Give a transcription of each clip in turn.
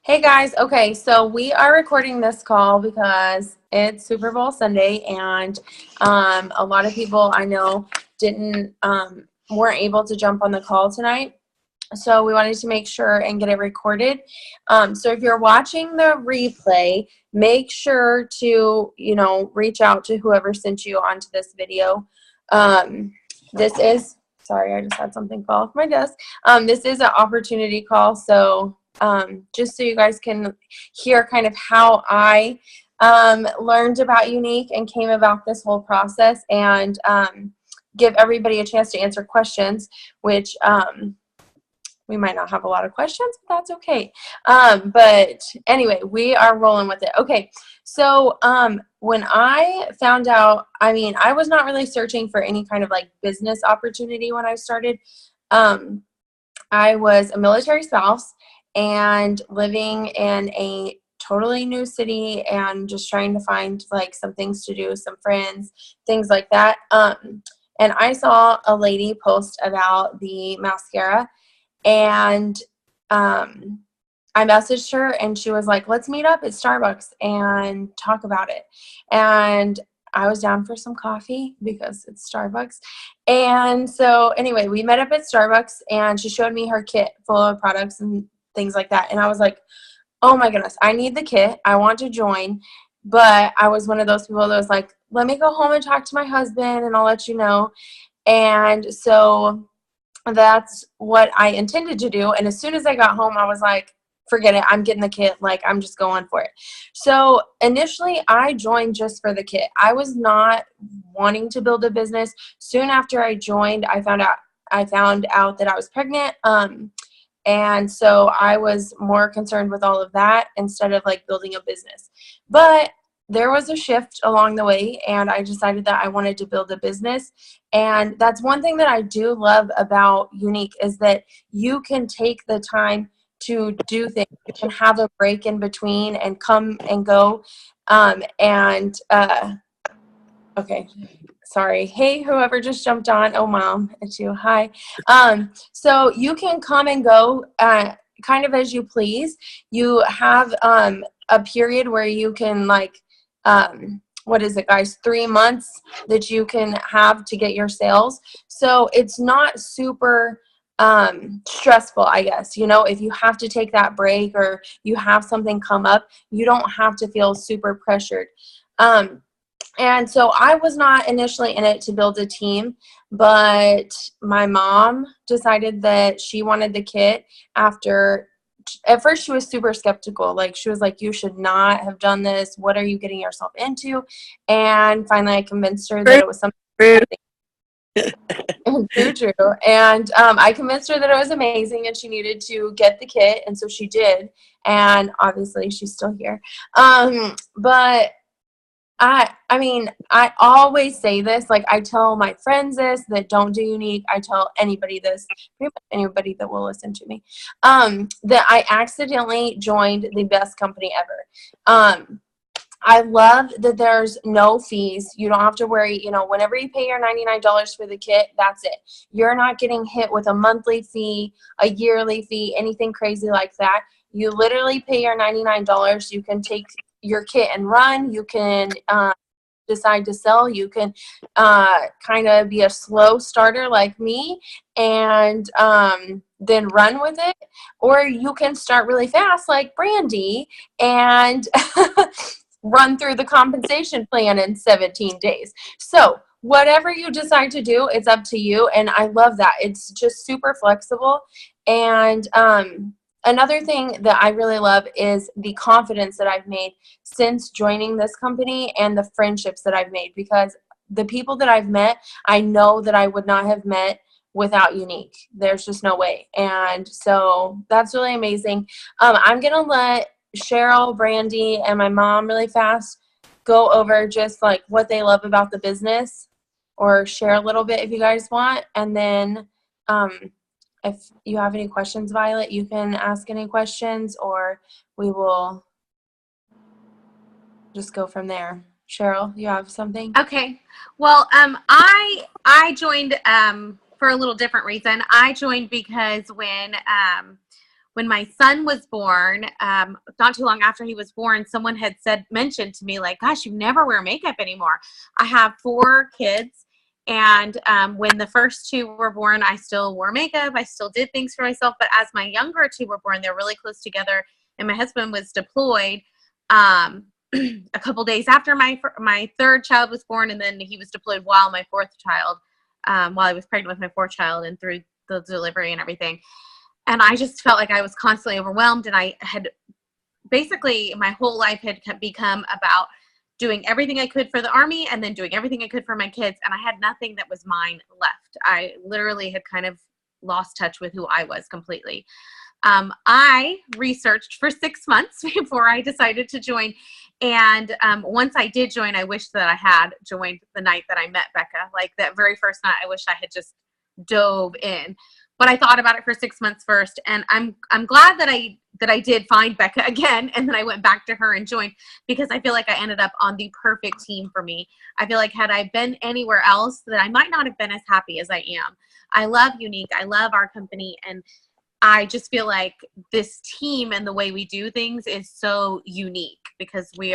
Hey guys, okay, so we are recording this call because it's Super Bowl Sunday, and a lot of people I know weren't able to jump on the call tonight. So we wanted to make sure and get it recorded. So if you're watching the replay, make sure to, reach out to whoever sent you onto this video. Sorry, I just had something fall off my desk. This is an opportunity call, so just so you guys can hear kind of how I learned about Younique and came about this whole process, and give everybody a chance to answer questions, which we might not have a lot of questions, but that's okay. But anyway, we are rolling with it. Okay, so when I found out, I was not really searching for any kind of like business opportunity when I started. I was a military spouse and living in a totally new city and just trying to find like some things to do, some friends, things like that. And I saw a lady post about the mascara, and I messaged her and she was like, let's meet up at Starbucks and talk about it. And I was down for some coffee because it's Starbucks. And so anyway, we met up at Starbucks and she showed me her kit full of products and things like that. And I was like, oh my goodness, I need the kit. I want to join. But I was one of those people that was like, let me go home and talk to my husband and I'll let you know. And so that's what I intended to do. And as soon as I got home, I was like, forget it. I'm getting the kit. Like, I'm just going for it. So initially I joined just for the kit. I was not wanting to build a business. Soon after I joined, I found out that I was pregnant. And so I was more concerned with all of that instead of like building a business. But there was a shift along the way, and I decided that I wanted to build a business. And that's one thing that I do love about Younique, is that you can take the time to do things. You can have a break in between and come and go. Okay, sorry. Hey, whoever just jumped on. Oh, Mom, it's you. Hi. So you can come and go kind of as you please. You have a period where you can like, what is it, guys? 3 months that you can have to get your sales. So it's not super stressful, I guess. If you have to take that break or you have something come up, you don't have to feel super pressured. And so I was not initially in it to build a team, but my mom decided that she wanted the kit after. At first she was super skeptical. Like, she was like, you should not have done this. What are you getting yourself into? And finally I convinced her that it was something true. And I convinced her that it was amazing and she needed to get the kit. And so she did. And obviously she's still here. But I always say this, like I tell my friends this that don't do Younique. I tell anybody this, pretty much anybody that will listen to me, that I accidentally joined the best company ever. I love that there's no fees. You don't have to worry, whenever you pay your $99 for the kit, that's it. You're not getting hit with a monthly fee, a yearly fee, anything crazy like that. You literally pay your $99. You can take your kit and run. You can decide to sell. You can kind of be a slow starter like me and then run with it, or you can start really fast like Brandy and run through the compensation plan in 17 days. So whatever you decide to do, it's up to you. And I love that. It's just super flexible. And another thing that I really love is the confidence that I've made since joining this company and the friendships that I've made, because the people that I've met, I know that I would not have met without Younique. There's just no way. And so that's really amazing. I'm going to let Cheryl, Brandy, and my mom really fast go over just like what they love about the business, or share a little bit if you guys want. And then if you have any questions, Violet, you can ask any questions, or we will just go from there. Cheryl, you have something? Okay. Well, I joined for a little different reason. I joined because when when my son was born, not too long after he was born, someone had mentioned to me, like, gosh, you never wear makeup anymore. I have 4 kids. And when the first 2 were born, I still wore makeup. I still did things for myself. But as my younger 2 were born, they're really close together. And my husband was deployed a couple days after my 3rd child was born. And then he was deployed while my 4th child, while I was pregnant with my 4th child and through the delivery and everything. And I just felt like I was constantly overwhelmed. And I had basically, my whole life had become about doing everything I could for the Army and then doing everything I could for my kids. And I had nothing that was mine left. I literally had kind of lost touch with who I was completely. I researched for 6 months before I decided to join. And once I did join, I wish that I had joined the night that I met Becca. Like that very first night, I wish I had just dove in. But I thought about it for 6 months first, and I'm glad that I did find Becca again, and then I went back to her and joined, because I feel like I ended up on the perfect team for me. I feel like had I been anywhere else, that I might not have been as happy as I am. I love Younique. I love our company, and I just feel like this team and the way we do things is so unique, because we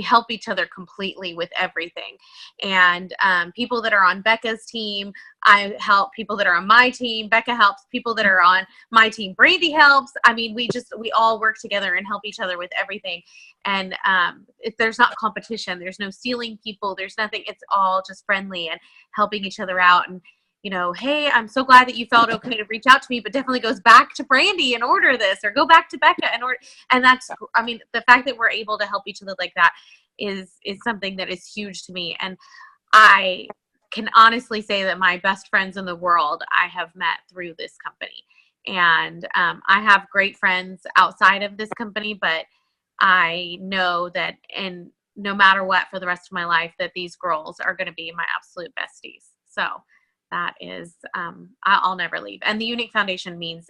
help each other completely with everything. And people that are on Becca's team, I help. People that are on my team, Becca helps. People that are on my team, Brandy helps. I mean, we all work together and help each other with everything. And if there's not competition, there's no stealing people, there's nothing. It's all just friendly and helping each other out. And hey, I'm so glad that you felt okay to reach out to me, but definitely goes back to Brandy and order this, or go back to Becca and order. And that's, I mean, the fact that we're able to help each other like that is something that is huge to me. And I can honestly say that my best friends in the world I have met through this company. And I have great friends outside of this company, but I know that, and no matter what, for the rest of my life, that these girls are going to be my absolute besties. So that is, I'll never leave. And the Younique Foundation means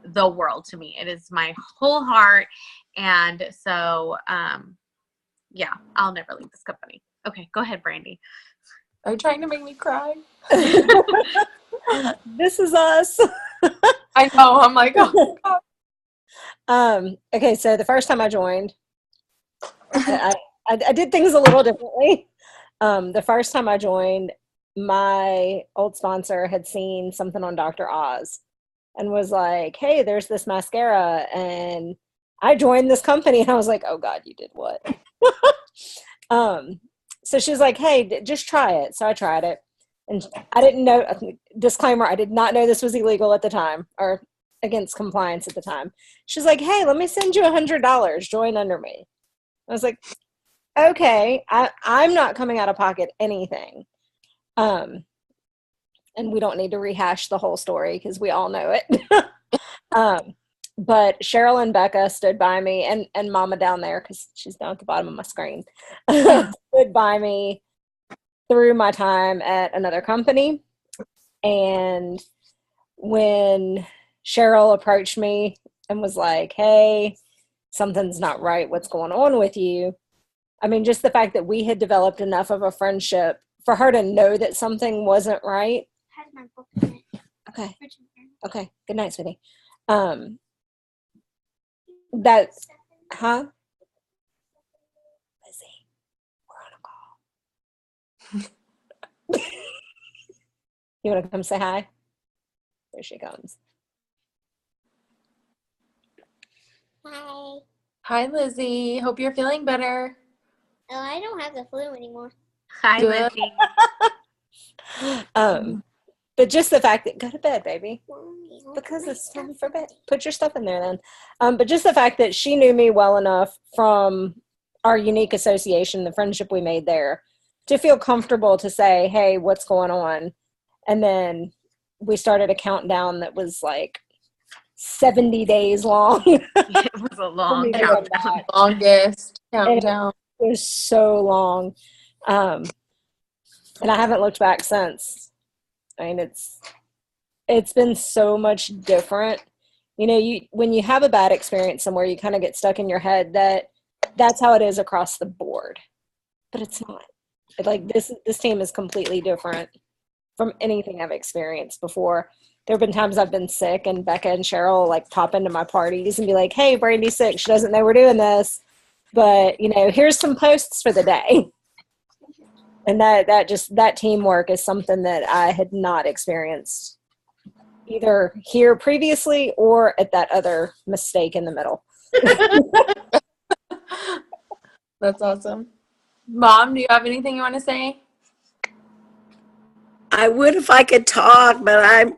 the world to me. It is my whole heart. And so, yeah, I'll never leave this company. Okay, go ahead, Brandy. Are you trying to make me cry? This is us. I know. I'm like, oh my God. Okay, so the first time I joined, I did things a little differently. The first time I joined, my old sponsor had seen something on Dr. Oz and was like, hey, there's this mascara. And I joined this company, and I was like, oh God, you did what? So she was like, hey, just try it. So I tried it. And I didn't know, disclaimer, I did not know this was illegal at the time, or against compliance at the time. She's like, hey, let me send you $100. Join under me. I was like, okay, I'm not coming out of pocket anything. And we don't need to rehash the whole story because we all know it. But Cheryl and Becca stood by me, and Mama down there, because she's down at the bottom of my screen, stood by me through my time at another company. And when Cheryl approached me and was like, hey, something's not right, what's going on with you? I mean, just the fact that we had developed enough of a friendship for her to know that something wasn't right. Okay. Okay. Good night, sweetie. That's, huh? Lizzie, we're on a call. You want to come say hi? There she comes. Hi. Hi, Lizzie. Hope you're feeling better. Oh, I don't have the flu anymore. Hi, Good. Lizzie. But just the fact that, go to bed, baby, because it's time for bed. Put your stuff in there then. But just the fact that she knew me well enough from our Younique association, the friendship we made there, to feel comfortable to say, hey, what's going on? And then we started a countdown that was like 70 days long. It was a long countdown. Longest countdown. It was so long. And I haven't looked back since. I mean, it's been so much different. You know, when you have a bad experience somewhere, you kind of get stuck in your head that that's how it is across the board. But it's not. Like this team is completely different from anything I've experienced before. There have been times I've been sick and Becca and Cheryl like pop into my parties and be like, hey, Brandy's sick. She doesn't know we're doing this. But, here's some posts for the day. And that teamwork is something that I had not experienced either here previously or at that other mistake in the middle. That's awesome. Mom, do you have anything you want to say? I would if I could talk, but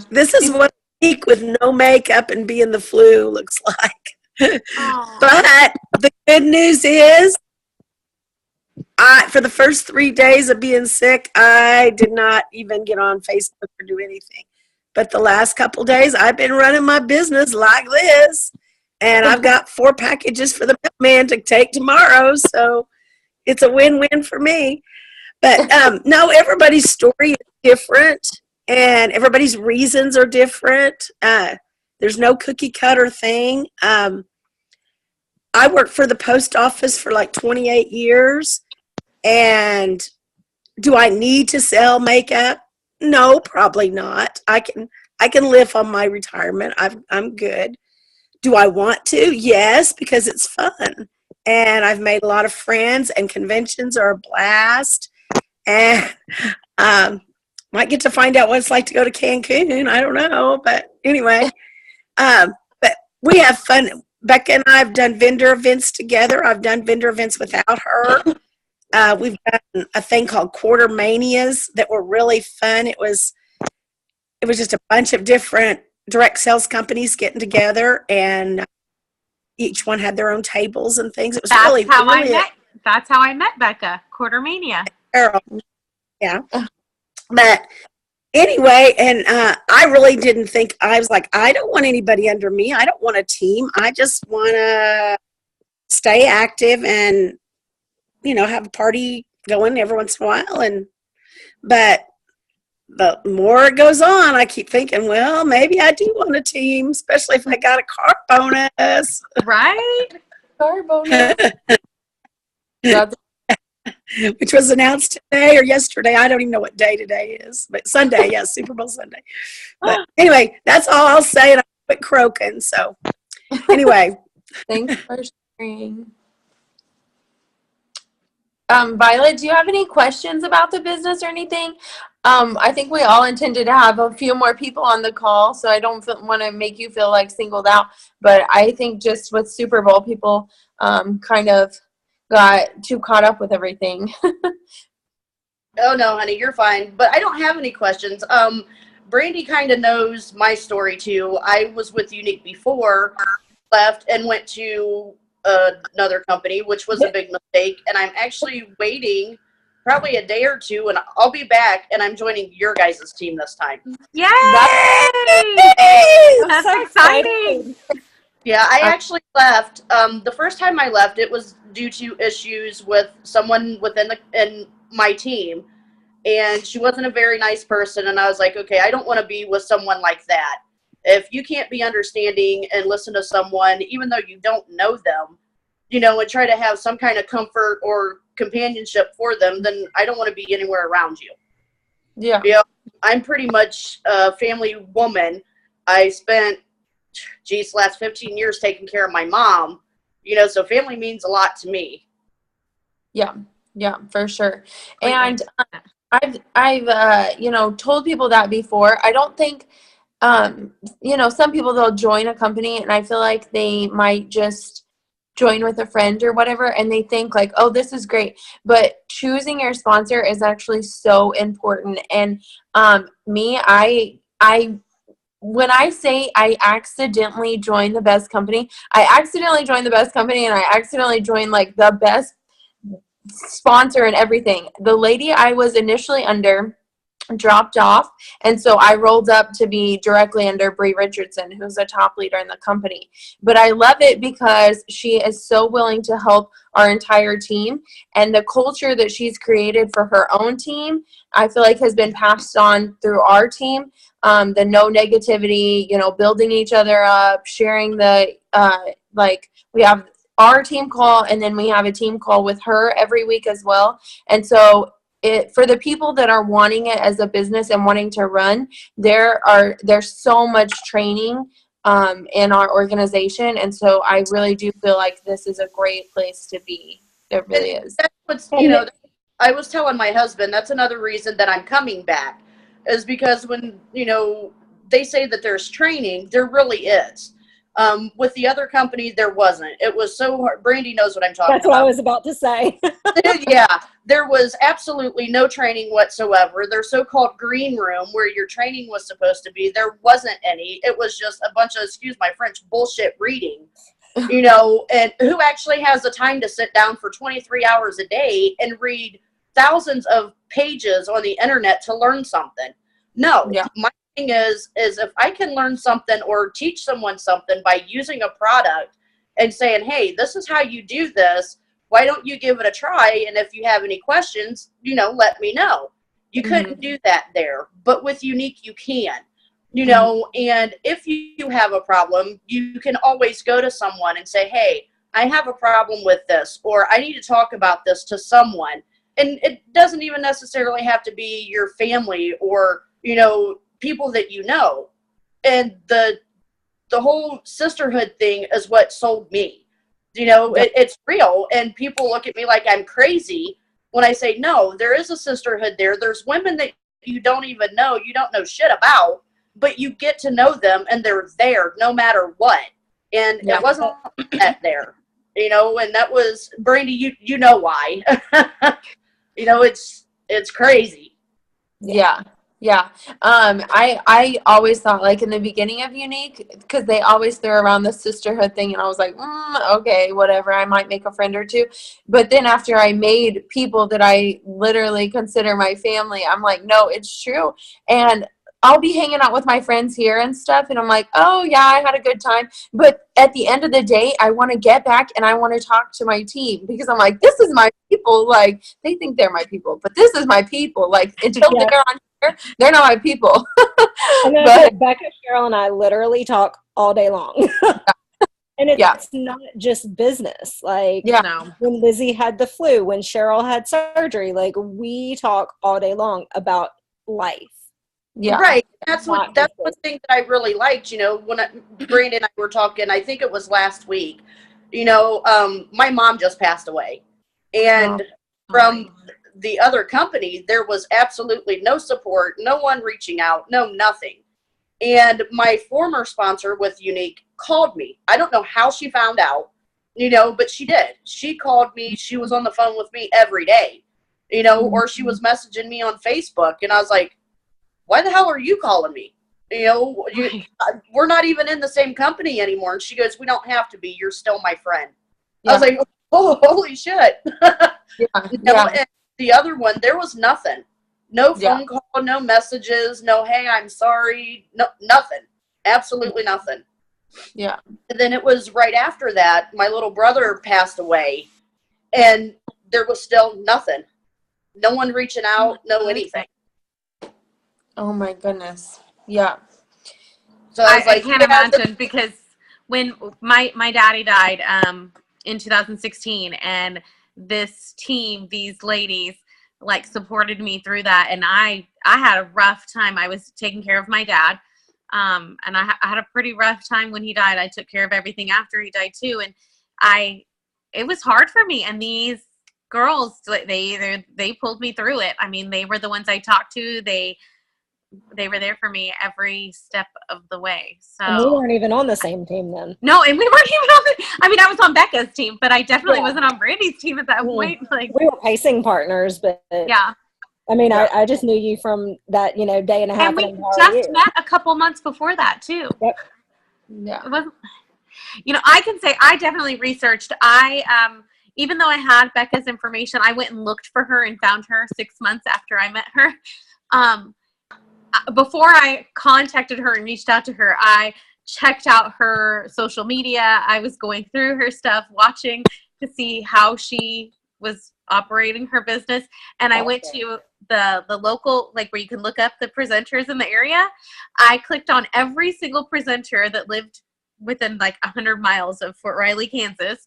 this is what a week with no makeup and being the flu looks like. But the good news is, for the first 3 days of being sick, I did not even get on Facebook or do anything. But the last couple days, I've been running my business like this, and I've got 4 packages for the mailman to take tomorrow, so it's a win-win for me. But no, everybody's story is different, and everybody's reasons are different. There's no cookie cutter thing. I worked for the post office for like 28 years, and do I need to sell makeup? No, probably not. I can live on my retirement. I'm good. Do I want to? Yes, because it's fun, and I've made a lot of friends, and conventions are a blast. And might get to find out what it's like to go to Cancun. I don't know, but anyway, but we have fun. Becca and I have done vendor events together. I've done vendor events without her. We've done a thing called Quarter Manias that were really fun. It was just a bunch of different direct sales companies getting together, and each one had their own tables and things. It was really That's how I met Becca. Quarter Mania. Yeah. But anyway, and I really didn't think, I was like, I don't want anybody under me. I don't want a team. I just want to stay active and, have a party going every once in a while. But the more it goes on, I keep thinking, well, maybe I do want a team, especially if I got a car bonus. Right? Car bonus. Which was announced today or yesterday. I don't even know what day today is, but Sunday, yes, Super Bowl Sunday. But anyway, that's all I'll say, and I quit croaking. So anyway. Thanks for sharing. Violet, do you have any questions about the business or anything? I think we all intended to have a few more people on the call, so I don't want to make you feel like singled out. But I think just with Super Bowl, people kind of got too caught up with everything. Oh, no, honey, you're fine. But I don't have any questions. Brandy kind of knows my story, too. I was with Younique before, left, and went to another company, which was a big mistake. And I'm actually waiting probably a day or two, and I'll be back, and I'm joining your guys' team this time. Yay! That's so exciting. Yeah, I actually left. The first time I left, it was due to issues with someone in my team, and she wasn't a very nice person, and I was like, okay, I don't want to be with someone like that. If you can't be understanding and listen to someone, even though you don't know them, and try to have some kind of comfort or companionship for them, then I don't want to be anywhere around you. Yeah. I'm pretty much a family woman. I spent, last 15 years taking care of my mom, so family means a lot to me. Yeah, for sure. And I've told people that before. I don't think, some people, they'll join a company and I feel like they might just join with a friend or whatever, and they think like, oh, this is great. But choosing your sponsor is actually so important. And when I say I accidentally joined the best company, I accidentally joined the best company, and I accidentally joined like the best sponsor and everything. The lady I was initially under dropped off, and so I rolled up to be directly under Bree Richardson, who's a top leader in the company. But I love it because she is so willing to help our entire team, and the culture that she's created for her own team, I feel like has been passed on through our team. The no negativity, building each other up, sharing we have our team call, and then we have a team call with her every week as well. And so for the people that are wanting it as a business and wanting to run, there's so much training in our organization, and so I really do feel like this is a great place to be. It really is. That's what's, I was telling my husband, that's another reason that I'm coming back, is because when, they say that there's training, there really is. With the other company, there wasn't. It was so hard. Brandy knows what I'm talking about. That's what I was about to say. Yeah, there was absolutely no training whatsoever. Their so-called green room where your training was supposed to be, there wasn't any. It was just a bunch of, excuse my French, bullshit reading, and who actually has the time to sit down for 23 hours a day and read thousands of pages on the internet to learn something? No. Yeah. My thing is if I can learn something or teach someone something by using a product and saying, hey, this is how you do this, why don't you give it a try? And if you have any questions, let me know. You couldn't do that there, but with Younique, you can, and if you have a problem, you can always go to someone and say, hey, I have a problem with this, or I need to talk about this to someone. And it doesn't even necessarily have to be your family or, people that you know. And the whole sisterhood thing is what sold me. It's real, and people look at me like I'm crazy when I say, no, there is a sisterhood there. There's women that you don't even know, you don't know shit about, but you get to know them, and they're there no matter what. And it wasn't that there, and that was, Brandy, you know why. It's crazy. Yeah. Yeah. I always thought, like, in the beginning of Younique, because they always threw around the sisterhood thing, and I was like, okay, whatever, I might make a friend or two. But then after I made people that I literally consider my family, I'm like, no, it's true. And I'll be hanging out with my friends here and stuff, and I'm like, oh, yeah, I had a good time. But at the end of the day, I want to get back and I want to talk to my team, because I'm like, this is my people. Like, they think they're my people, but this is my people. Like, until they're on here, they're not my people. And then But Becca, Cheryl, and I literally talk all day long. And it's not just business. Like, when Lizzie had the flu, when Cheryl had surgery, like, we talk all day long about life. Yeah. Right. That's one thing that I really liked, when Brandon and I were talking, I think it was last week, my mom just passed away. And from the other company, there was absolutely no support, no one reaching out, no nothing. And my former sponsor with Younique called me. I don't know how she found out, but she did. She called me. She was on the phone with me every day, or she was messaging me on Facebook. And I was like, why the hell are you calling me? We're not even in the same company anymore. And she goes, we don't have to be. You're still my friend. I was like, oh, holy shit. And the other one, there was nothing. No phone call, no messages, no, hey, I'm sorry. No, nothing. Absolutely nothing. Yeah. And then it was right after that, my little brother passed away, and there was still nothing. No one reaching out, no anything. Oh my goodness. Yeah. So I was like, can't imagine, because when my daddy died in 2016, and this team, these ladies, like, supported me through that, and I had a rough time. I was taking care of my dad, and I had a pretty rough time when he died. I took care of everything after he died too, and it was hard for me. And these girls, they pulled me through it. I mean, they were the ones I talked to. They were there for me every step of the way. So, and we weren't even on the same team then. No, and we weren't even on I was on Becca's team, but I definitely wasn't on Brandy's team at that point. Like, we were pacing partners, but I mean, I just knew you from that, day and a half. And we just met a couple months before that too. Yep. Yeah. It wasn't, I can say I definitely researched. Even though I had Becca's information, I went and looked for her and found her 6 months after I met her. Before I contacted her and reached out to her, I checked out her social media. I was going through her stuff, watching to see how she was operating her business. And I went to the local, like, where you can look up the presenters in the area. I clicked on every single presenter that lived within like 100 miles of Fort Riley, Kansas.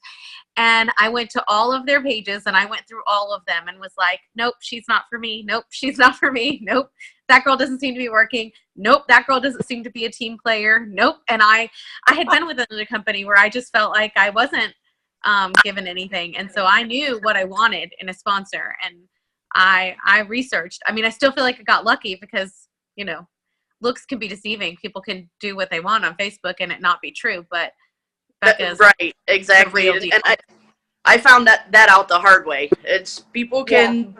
And I went to all of their pages and I went through all of them and was like, nope, she's not for me. Nope, she's not for me. Nope, that girl doesn't seem to be working. Nope, that girl doesn't seem to be a team player. Nope. And I had been with another company where I just felt like I wasn't given anything. And so I knew what I wanted in a sponsor. And I researched. I mean, I still feel like I got lucky because, you know, looks can be deceiving. People can do what they want on Facebook and it not be true. But Becca's right, exactly. the real deal. And I found that out the hard way. It's people can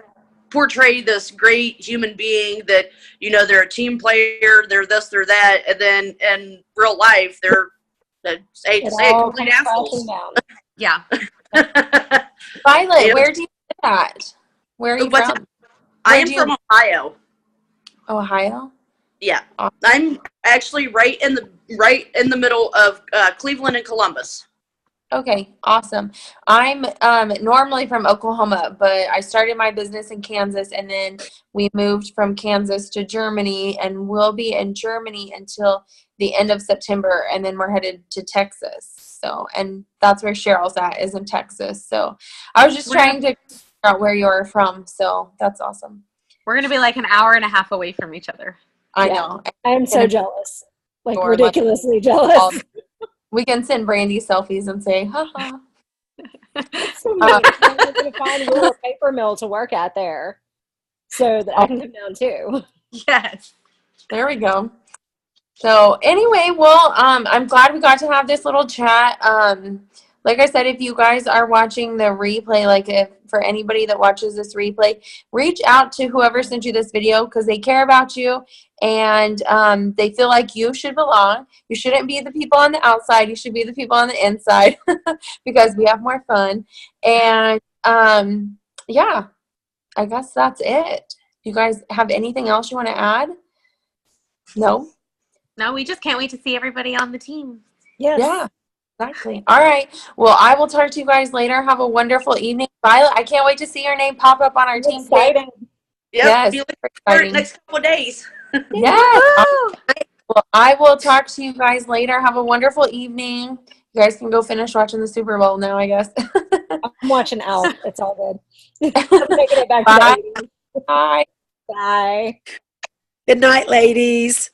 portray this great human being that, you know, they're a team player, they're this, they're that, and then in real life they're complete assholes. Yeah. Violet, Yeah. where do you live at? Where are you What's from? I Where am do you- from Ohio. Ohio? Yeah, Awesome. I'm actually right in the middle of Cleveland and Columbus. Okay, awesome. I'm normally from Oklahoma, but I started my business in Kansas, and then we moved from Kansas to Germany, and we'll be in Germany until the end of September, and then we're headed to Texas. So, and that's where Cheryl's at, is in Texas. So I was just trying to figure out where you're from, so that's awesome. We're going to be like an hour and a half away from each other. I Yeah. know. I am so jealous. Like Or ridiculously all- jealous. We can send Brandy selfies and say, haha. So mean. I'm going to find your paper mill to work at there so that I can come down too. Yes. There we go. So anyway, well, I'm glad we got to have this little chat. Like I said, if you guys are watching the replay, like if for anybody that watches this replay, reach out to whoever sent you this video because they care about you and they feel like you should belong. You shouldn't be the people on the outside. You should be the people on the inside because we have more fun. And yeah, I guess that's it. You guys have anything else you want to add? No? No, we just can't wait to see everybody on the team. Yes. Yeah, exactly. All right. Well, I will talk to you guys later. Have a wonderful evening. Violet, I can't wait to see your name pop up on our I'm team page. excited. Yep, Yes, be looking very for it exciting. next couple of days. Yes. Well, I will talk to you guys later. Have a wonderful evening. You guys can go finish watching the Super Bowl now, I guess. I'm watching Alf. It's all good. I'm taking it back to Bye. the 80s. Bye. Bye. Good night, ladies.